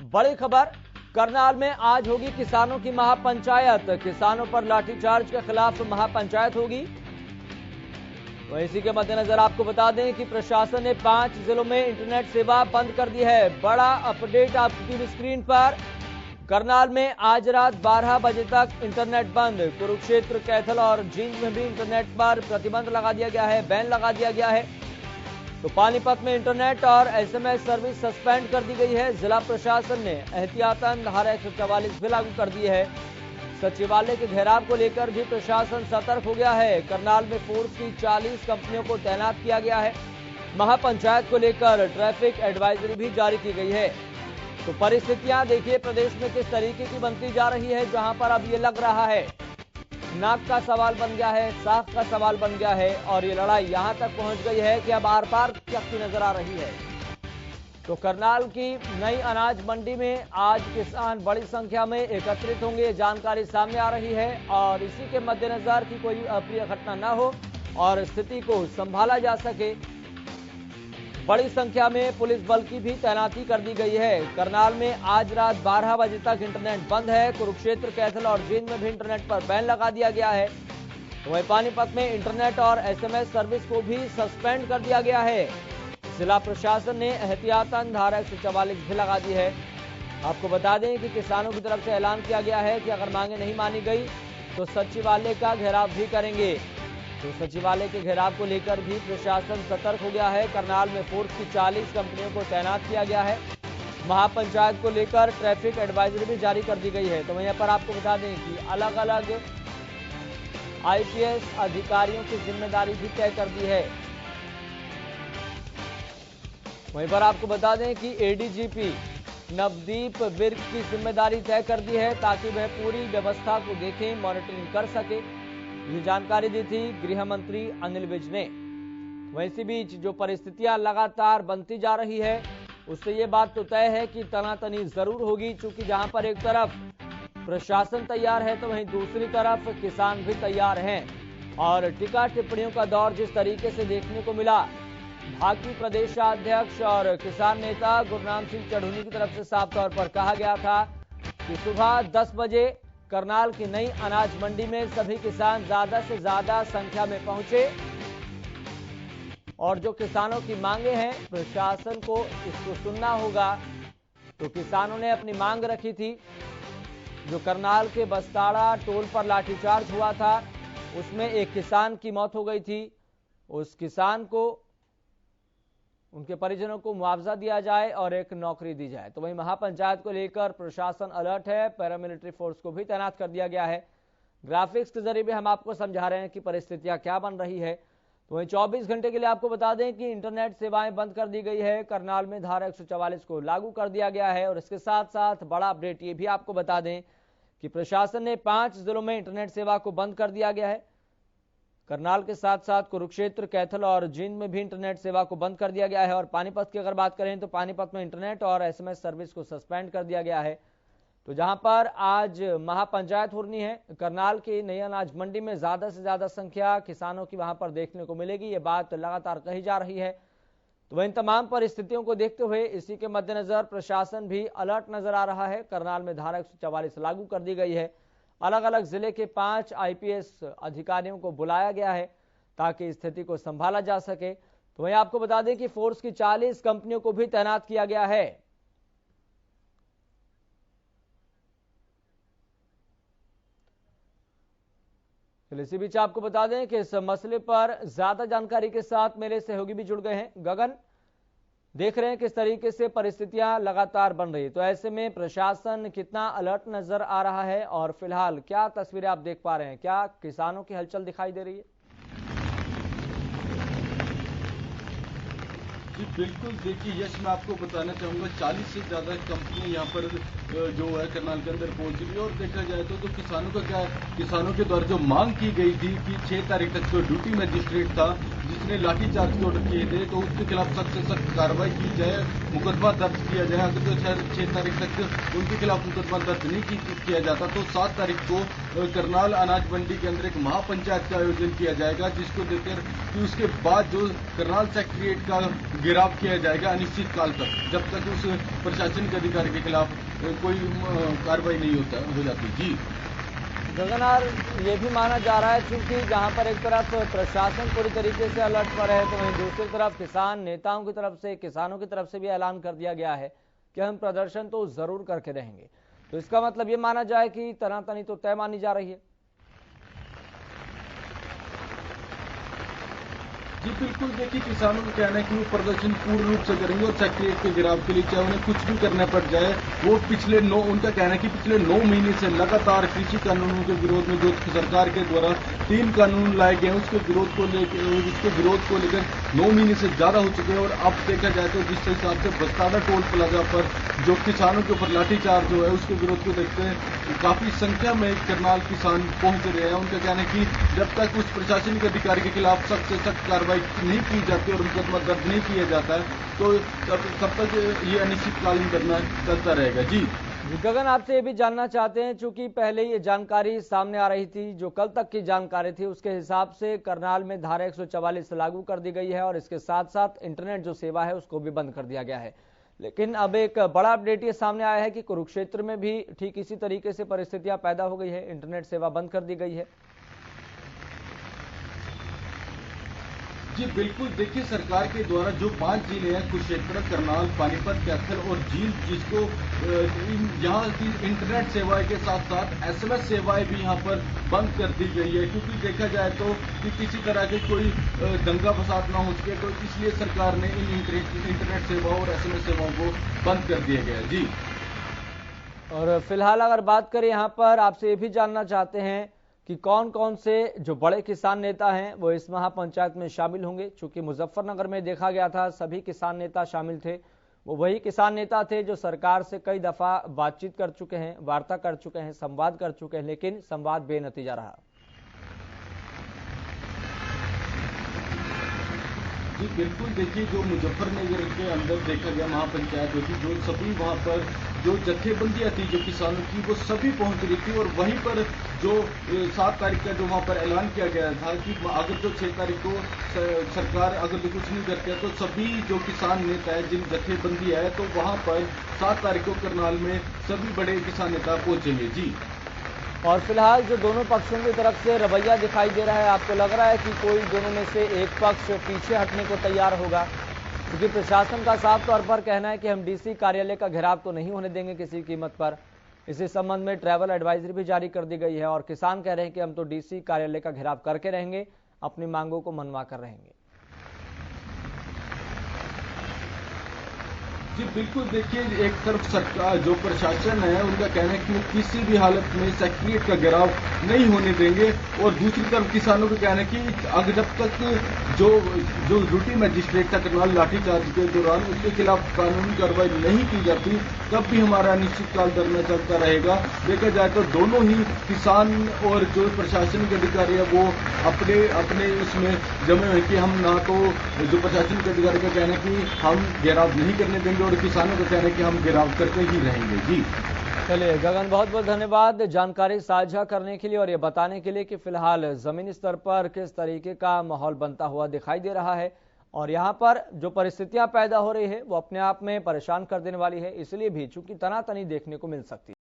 बड़ी खबर, करनाल में आज होगी किसानों की महापंचायत। किसानों पर लाठीचार्ज के खिलाफ महापंचायत होगी। तो इसी के मद्देनजर आपको बता दें कि प्रशासन ने 5 जिलों में इंटरनेट सेवा बंद कर दी है। बड़ा अपडेट आपकी टीवी स्क्रीन पर। करनाल में आज रात 12 बजे तक इंटरनेट बंद। कुरुक्षेत्र, कैथल और जींद में भी इंटरनेट पर प्रतिबंध लगा दिया गया है, बैन लगा दिया गया है। तो पानीपत में इंटरनेट और एसएमएस सर्विस सस्पेंड कर दी गई है। जिला प्रशासन ने एहतियातन धारा 144 भी लागू कर दी है। सचिवालय के घेराव को लेकर भी प्रशासन सतर्क हो गया है। करनाल में फोर्स की 40 कंपनियों को तैनात किया गया है। महापंचायत को लेकर ट्रैफिक एडवाइजरी भी जारी की गई है। तो परिस्थितियां देखिए प्रदेश में किस तरीके की बनती जा रही है, जहां पर अब ये लग रहा है नाक का सवाल बन गया है, साख का सवाल बन गया है और ये लड़ाई यहां तक पहुंच गई है कि अब आर पार चकती नजर आ रही है। तो करनाल की नई अनाज मंडी में आज किसान बड़ी संख्या में एकत्रित होंगे, जानकारी सामने आ रही है। और इसी के मद्देनजर की कोई अप्रिय घटना न हो और स्थिति को संभाला जा सके, बड़ी संख्या में पुलिस बल की भी तैनाती कर दी गई है। करनाल में आज रात 12 बजे तक इंटरनेट बंद है। कुरुक्षेत्र, कैथल और जींद में भी इंटरनेट पर बैन लगा दिया गया है। तो वहीं पानीपत में इंटरनेट और एसएमएस सर्विस को भी सस्पेंड कर दिया गया है। जिला प्रशासन ने एहतियातन धारा 144 भी लगा दी है। आपको बता दें कि किसानों की तरफ से ऐलान किया गया है कि अगर मांगे नहीं मानी गई तो सचिवालय का घेराव भी करेंगे। तो सचिवालय के घेराव को लेकर भी प्रशासन सतर्क हो गया है। करनाल में फोर्स की 40 कंपनियों को तैनात किया गया है। महापंचायत को लेकर ट्रैफिक एडवाइजरी भी जारी कर दी गई है। तो वहीं पर आपको बता दें कि अलग अलग आईपीएस अधिकारियों की जिम्मेदारी भी तय कर दी है। वहीं पर आपको बता दें कि एडीजीपी नवदीप विर्क की जिम्मेदारी तय कर दी है ताकि वह पूरी व्यवस्था को देखें, मॉनिटरिंग कर सके। ये जानकारी दी थी गृह मंत्री अनिल विज ने। वहीं इसी बीच जो परिस्थितियां लगातार बनती जा रही है उससे ये बात तो तय है कि तनातनी जरूर होगी, क्योंकि जहां पर एक तरफ प्रशासन तैयार है तो वहीं दूसरी तरफ किसान भी तैयार हैं। और टीका टिप्पणियों का दौर जिस तरीके से देखने को मिला, भाजपा प्रदेशाध्यक्ष और किसान नेता गुरनाम सिंह चढ़ूनी की तरफ से साफ तौर पर कहा गया था कि सुबह 10 बजे करनाल की नई अनाज मंडी में सभी किसान ज्यादा से ज्यादा संख्या में पहुंचे और जो किसानों की मांगे हैं प्रशासन को इसको सुनना होगा। तो किसानों ने अपनी मांग रखी थी। जो करनाल के बस्ताड़ा टोल पर लाठीचार्ज हुआ था उसमें एक किसान की मौत हो गई थी। उस किसान को, उनके परिजनों को मुआवजा दिया जाए और एक नौकरी दी जाए। तो वहीं महापंचायत को लेकर प्रशासन अलर्ट है। पैरामिलिट्री फोर्स को भी तैनात कर दिया गया है। ग्राफिक्स के जरिए भी हम आपको समझा रहे हैं कि परिस्थितियां क्या बन रही है। तो वहीं 24 घंटे के लिए आपको बता दें कि इंटरनेट सेवाएं बंद कर दी गई है। करनाल में धारा 144 को लागू कर दिया गया है। और इसके साथ साथ बड़ा अपडेट ये भी आपको बता दें कि प्रशासन ने 5 जिलों में इंटरनेट सेवा को बंद कर दिया गया है। करनाल के साथ साथ कुरुक्षेत्र, कैथल और जींद में भी इंटरनेट सेवा को बंद कर दिया गया है। और पानीपत की अगर बात करें तो पानीपत में इंटरनेट और एसएमएस सर्विस को सस्पेंड कर दिया गया है। तो जहां पर आज महापंचायत होनी है, करनाल की नई अनाज मंडी में ज्यादा से ज्यादा संख्या किसानों की वहां पर देखने को मिलेगी, ये बात लगातार कही जा रही है। तो वह इन तमाम परिस्थितियों को देखते हुए इसी के मद्देनजर प्रशासन भी अलर्ट नजर आ रहा है। करनाल में धारा 144 लागू कर दी गई है। अलग अलग जिले के 5 आईपीएस अधिकारियों को बुलाया गया है ताकि स्थिति को संभाला जा सके। तो वहीं आपको बता दें कि फोर्स की 40 कंपनियों को भी तैनात किया गया है। इसी बीच आपको बता दें कि इस मसले पर ज्यादा जानकारी के साथ मेरे सहयोगी भी जुड़ गए हैं। गगन, देख रहे हैं किस तरीके से परिस्थितियां लगातार बन रही है, तो ऐसे में प्रशासन कितना अलर्ट नजर आ रहा है और फिलहाल क्या तस्वीरें आप देख पा रहे हैं? क्या किसानों की हलचल दिखाई दे रही है? जी बिल्कुल, देखिए यश, मैं आपको बताना चाहूँगा 40 से ज़्यादा कंपनी यहाँ पर जो है करनाल के अंदर पहुँच रही है। और देखा जाए तो किसानों का क्या, किसानों के द्वारा जो मांग की गई थी कि 6 तारीख तक जो ड्यूटी मजिस्ट्रेट था जिसने लाठीचार्ज के ऑर्डर किए थे, तो उसके खिलाफ सख्त से सख्त कार्रवाई की जाए, मुकदमा दर्ज किया जाए। अगर जो 6 तारीख तक उनके खिलाफ मुकदमा दर्ज नहीं किया जाता तो 7 तारीख को करनाल अनाज मंडी के अंदर एक महापंचायत का आयोजन किया जाएगा, जिसको लेकर कि उसके बाद जो करनाल सेक्रेटेरिएट का घेराव किया जाएगा अनिश्चित काल तक, जब तक उस प्रशासनिक अधिकारी के खिलाफ कोई कार्रवाई नहीं हो जाती। जी गगनार, ये भी माना जा रहा है क्योंकि जहां पर एक तरफ प्रशासन पूरी तरीके से अलर्ट पर है, तो वहीं दूसरी तरफ किसान नेताओं की तरफ से, किसानों की तरफ से भी ऐलान कर दिया गया है कि हम प्रदर्शन तो जरूर करके रहेंगे। तो इसका मतलब ये माना जाए कि तनातनी तो तय मानी जा रही है। जी बिल्कुल, देखिए किसानों का कहना है कि वो प्रदर्शन पूर्ण रूप से करेंगे और सेक्रेटरीट के घेराव के लिए चाहे उन्हें कुछ भी करना पड़ जाए। वो उनका कहना है कि पिछले 9 महीने से लगातार कृषि कानूनों के विरोध में जो सरकार के द्वारा 3 कानून लाए गए उसके विरोध को लेकर 9 महीने से ज्यादा हो चुके हैं। और अब देखा जाए तो जिस हिसाब से बस्ताना टोल प्लाजा पर जो किसानों के ऊपर लाठीचार्ज जो है उसके विरोध को देखते हैं काफी संख्या में करनाल किसान पहुंच रहे हैं। उनका कहना है कि जब तक उस प्रशासनिक अधिकारी के खिलाफ सख्त से सख्त कार्रवाई नहीं की जाती और मुकदमा दर्ज नहीं किया जाता है तो तब तक ये अनिश्चितकालीन धरना चलता रहेगा। जी गगन, आपसे ये भी जानना चाहते हैं, चूंकि पहले ये जानकारी सामने आ रही थी, जो कल तक की जानकारी थी उसके हिसाब से करनाल में धारा 144 लागू कर दी गई है और इसके साथ साथ इंटरनेट जो सेवा है उसको भी बंद कर दिया गया है। लेकिन अब एक बड़ा अपडेट ये सामने आया है कि कुरुक्षेत्र में भी ठीक इसी तरीके से परिस्थितियां पैदा हो गई है, इंटरनेट सेवा बंद कर दी गई है। जी बिल्कुल, देखिए सरकार के द्वारा जो 5 जिले हैं कुरुक्षेत्र, करनाल, पानीपत, कैथल और झील, जिसको यहाँ की इंटरनेट सेवाएं के साथ साथ SMS सेवाएं भी यहाँ पर बंद कर दी गई है, क्योंकि देखा जाए तो कि किसी तरह के कोई दंगा फसाद ना हो सके, तो इसलिए सरकार ने इन इंटरनेट सेवाओं और SMS सेवाओं को बंद कर दिया गया। जी और फिलहाल अगर बात करें यहाँ पर, आपसे ये भी जानना चाहते हैं कि कौन कौन से जो बड़े किसान नेता हैं वो इस महापंचायत में शामिल होंगे। चूंकि मुजफ्फरनगर में देखा गया था सभी किसान नेता शामिल थे, वो वही किसान नेता थे जो सरकार से कई दफा बातचीत कर चुके हैं, वार्ता कर चुके हैं, संवाद कर चुके हैं, लेकिन संवाद बेनतीजा रहा। जी बिल्कुल, देखिए जो मुजफ्फरनगर के अंदर देखा गया महापंचायत होती, जो सभी वहाँ पर जो जत्थेबंदियाँ थी जो किसानों की वो सभी पहुँच रही थी। और वहीं पर जो 7 तारीख का जो वहाँ पर ऐलान किया गया था कि अगर जो 6 तारीख को सरकार अगर जो कुछ नहीं करती है तो सभी जो किसान नेता है जिन जत्थेबंदी है तो वहाँ पर 7 तारीख को करनाल में सभी बड़े किसान नेता पहुँचेंगे। जी और फिलहाल जो दोनों पक्षों की तरफ से रवैया दिखाई दे रहा है, आपको लग रहा है कि कोई दोनों में से एक पक्ष पीछे हटने को तैयार होगा? क्योंकि प्रशासन का साफ तौर पर कहना है कि हम डीसी कार्यालय का घेराव तो नहीं होने देंगे किसी कीमत पर। इसी संबंध में ट्रैवल एडवाइजरी भी जारी कर दी गई है और किसान कह रहे हैं कि हम तो डीसी कार्यालय का घेराव करके रहेंगे, अपनी मांगों को मनवा कर रहेंगे। जी बिल्कुल, देखिए एक तरफ सरकार जो प्रशासन है उनका कहना है कि वो किसी भी हालत में सेक्रेटरीट का घेराव नहीं होने देंगे और दूसरी तरफ किसानों का कहना है कि अगर जब तक जो ड्यूटी मजिस्ट्रेट था करनाल लाठीचार्ज के दौरान उसके खिलाफ कानूनी कार्रवाई नहीं की जाती तब भी हमारा अनिश्चितकाल धरना चलता रहेगा। देखा जाए तो दोनों ही किसान और जो प्रशासनिक अधिकारी है वो अपने उसमें जमे हुए कि हम ना तो जो प्रशासनिक अधिकारी का कहना है कि हम घेराव नहीं करने देंगे और किसानों का कहना है कि हम घेराव करके ही रहेंगे। जी चलिए गगन, बहुत बहुत धन्यवाद जानकारी साझा करने के लिए और ये बताने के लिए कि फिलहाल जमीनी स्तर पर किस तरीके का माहौल बनता हुआ दिखाई दे रहा है और यहाँ पर जो परिस्थितियां पैदा हो रही है वो अपने आप में परेशान कर देने वाली है। इसलिए भी चूंकि तनातनी देखने को मिल सकती है।